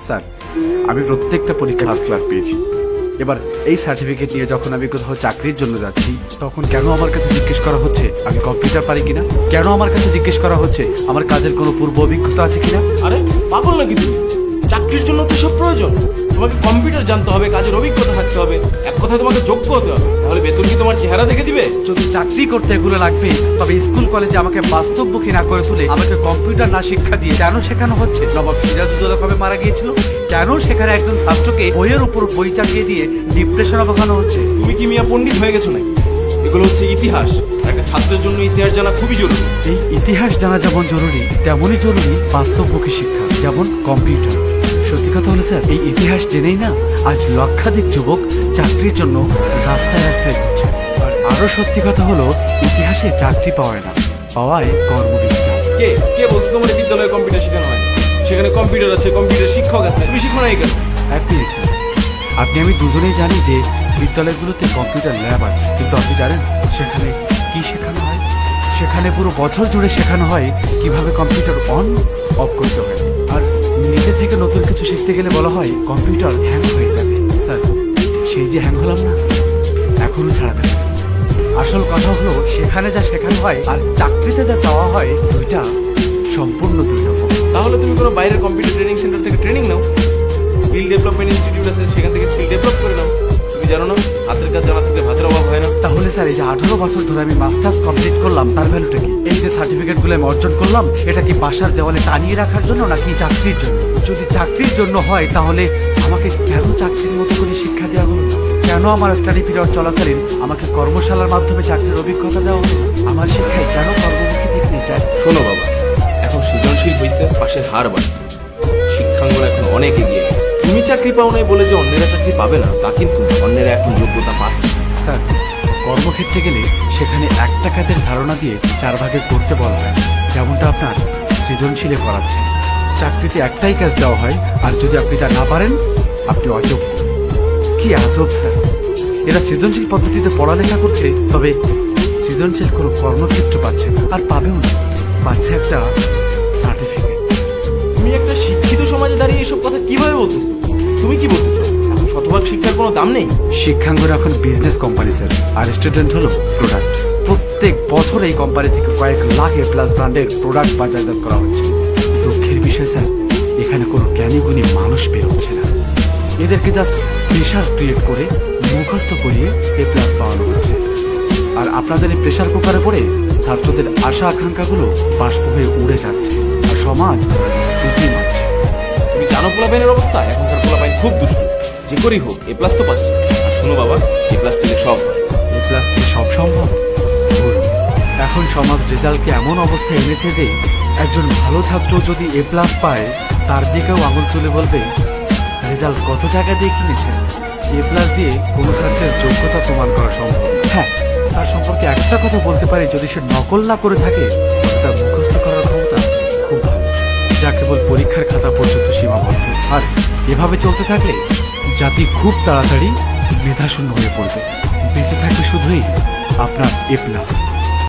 Sir, আমি প্রত্যেকটা পরীক্ষা ফার্স্ট ক্লাস পেয়েছি। এবার এই সার্টিফিকেট নিয়ে যখন আমি কোথাও চাকরির জন্য যাচ্ছি, তখন কেন আমার কাছে জিজ্ঞেস করা হচ্ছে আমি কম্পিউটার পারি কিনা? কেন আমার কাছে জিজ্ঞেস করা হচ্ছে আমার কাজের কোনো পূর্ব অভিজ্ঞতা আছে কিনা? আরে পাগল নাকি তুমি? চাকরির জন্য তো সব প্রয়োজন। তোমাকে কম্পিউটার জানতে হবে, কাজের অভিজ্ঞতা থাকতে হবে, এক কথায় তোমাকে যোগ্য হতে হবে। তাহলে বেতন কি তোমার চেহারা দেখে দিবে? যদি চাকরি করতে এগুলো লাগবে, তবে স্কুল কলেজে আমাকে বাস্তবমুখী না করে তুলে আমাকে কম্পিউটার না শিক্ষা দিয়ে কেন শেখানো হচ্ছে? নবাব সিরাজউদ্দৌলা কবে মারা গিয়েছিল? কেন সেখানে একজন ছাত্রকে বইয়ের উপর বই চাপিয়ে দিয়ে ডিপ্রেশনে বোঝানো হচ্ছে? তুমি কি মিয়া পণ্ডিত হয়ে গেছো নাকি? এগুলো হচ্ছে ইতিহাস। একটা ছাত্রের জন্য ইতিহাস জানা খুবই জরুরি। এই ইতিহাস জানা যেমন জরুরি, তেমনই জরুরি বাস্তবমুখী শিক্ষা, যেমন কম্পিউটার। সত্যি কথা হলো স্যার, এই ইতিহাস জেনেই না আজ লক্ষাধিক যুবক চাকরির জন্য রাস্তায় রাস্তায় ঘুরছে। আর আরো সত্যি কথা হলো, ইতিহাসে চাকরি পাওয়ায় না, পাওয়ায় কর্মবিদ্যা। কে কে বলছে তোমার বিদ্যালয়ে কম্পিউটার শেখানো হয়? সেখানে কম্পিউটার আছে, কম্পিউটার শিক্ষক আছে, তুমি শিখো নাই কেন? এক মিনিট স্যার, আপনি আমি দুজনেই জানি যে বিদ্যালয়গুলোতে কম্পিউটার ল্যাব আছে, কিন্তু আপনি জানেন সেখানে কি শেখানো হয়? সেখানে পুরো বছর জুড়ে শেখানো হয় কিভাবে কম্পিউটার অন অফ করতে হয়। আর নিজে থেকে নতুন কিছু শিখতে গেলে বলা হয় কম্পিউটার হ্যাং হয়ে যাবে। স্যার, সেই যে হ্যাং হলাম না, এখনো ছাড়াবে না। আসল কথা হলো, সেখানে যা শেখানো হয় আর চাকরিতে যা চাওয়া হয়, দুইটা সম্পূর্ণ দুই রকম। তাহলে তুমি কোনো বাইরের কম্পিউটার ট্রেনিং সেন্টার থেকে ট্রেনিং নাও। স্কিল ডেভেলপমেন্ট ইনস্টিটিউট আছে, সেখান থেকে স্কিল ডেভেলপ করে নাও। তুমি জানো না, হাতের কাজ জানা থাকলে ভাতের অভাব হয় না। তাহলে স্যার, এই যে 18 বছর ধরে আমি মাস্টার্স কমপ্লিট করলাম, তার ভ্যালুটা কি? এই যে সার্টিফিকেটগুলো আমি অর্জন করলাম, এটা কি বাসার দেওয়ালে টানিয়ে রাখার জন্য নাকি চাকরির জন্য? যদি চাকরির জন্য হয়, তাহলে আমাকে কেন চাকরির মতো করে শিক্ষা দেওয়া হলো না? কেন আমার স্টাডি পিরিয়ড চলাকালীন আমাকে কর্মশালার মাধ্যমে চাকরির অভিজ্ঞতা দেওয়া হলো না? আমার শিক্ষায় কেন কর্মমুখী দিক নেই স্যার? শোনো বাবা, এখন সৃজনশীল হয়েছে, পাশের হার বাড়ছে, শিক্ষাঙ্গন এখন অনেক এগিয়ে গেছে। তুমি চাকরি পাও নাই বলে যে অন্যেরা চাকরি পাবে না তা কিন্তু না। অন্যেরা এখন যোগ্যতা পাচ্ছে। স্যার, কর্মক্ষেত্রে গেলে সেখানে একটা কাজের ধারণা দিয়ে 4 ভাগে করতে বলা হয়, যেমনটা আপনার সৃজনশীলে করাচ্ছে। চাকরিতে একটাই কাজ দেওয়া হয়, আর যদি আপনি তা না পারেন, আপনি অযোগ্য। কি আজব স্যার, এরা সৃজনশীল পদ্ধতিতে পড়ালেখা করছে, তবে সৃজনশীল কোনো কর্মক্ষেত্র পাচ্ছে না, আর পাবেও না। পাচ্ছে একটা সার্টিফিকেট। তুমি একটা শিক্ষিত সমাজে দাঁড়িয়ে এসব কথা কিভাবে বলতেছো? তুমি কি বলতে চাও, এখন শতভাগ শিক্ষার কোনো দাম নেই? শিক্ষাঙ্গন এখন বিজনেস কোম্পানি স্যার, আর স্টুডেন্ট হলো প্রোডাক্ট। প্রত্যেক বছর এই কোম্পানি থেকে কয়েক লাখ এ প্লাস ব্র্যান্ডের প্রোডাক্ট বাজারজাত করা হচ্ছে। দুঃখের বিষয় স্যার, এখানে কোনো জ্ঞানী গুণী মানুষ বের হচ্ছে না। এদেরকে জাস্ট প্রেশার ক্রিয়েট করে মুখস্থ করিয়ে এ প্লাস পাওয়ানো হচ্ছে। আর আপনাদের এই প্রেশার কুকারে পড়ে ছাত্রদের আশা আকাঙ্ক্ষাগুলো বাষ্প হয়ে উড়ে যাচ্ছে, আর সমাজ সিটি মারছে। তুমি জানো পোলাপাইনের অবস্থা? এখনকার পোলাপাইন খুব দুষ্টু। যে করেই হোক এ প্লাস তো পাচ্ছে। আর শোনো বাবা, এ প্লাস পেলে সব হয়। এ প্লাস কি সব সম্ভব? ভুল। এখন সমাজ রেজাল্টকে এমন অবস্থায় এনেছে যে একজন ভালো ছাত্র যদি এ প্লাস পায়, তার দিকেও আঙুল তুলে বলবে রেজাল্ট কত টাকা দিয়ে কিনেছেন। এ প্লাস দিয়ে কোনো ছাত্রের যোগ্যতা প্রমাণ করা সম্ভব। হ্যাঁ, তার সম্পর্কে একটা কথা বলতে পারি, যদি সে নকল না করে থাকে, তবে তার মুখস্থ করার ক্ষমতা খুব ভালো, যা কেবল পরীক্ষার খাতা পর্যন্ত সীমাবদ্ধ। আর এভাবে চলতে থাকলে জাতি খুব তাড়াতাড়ি মেধাশূন্য হয়ে পড়বে। বেঁচে থাকবে শুধুই আপনার এ প্লাস।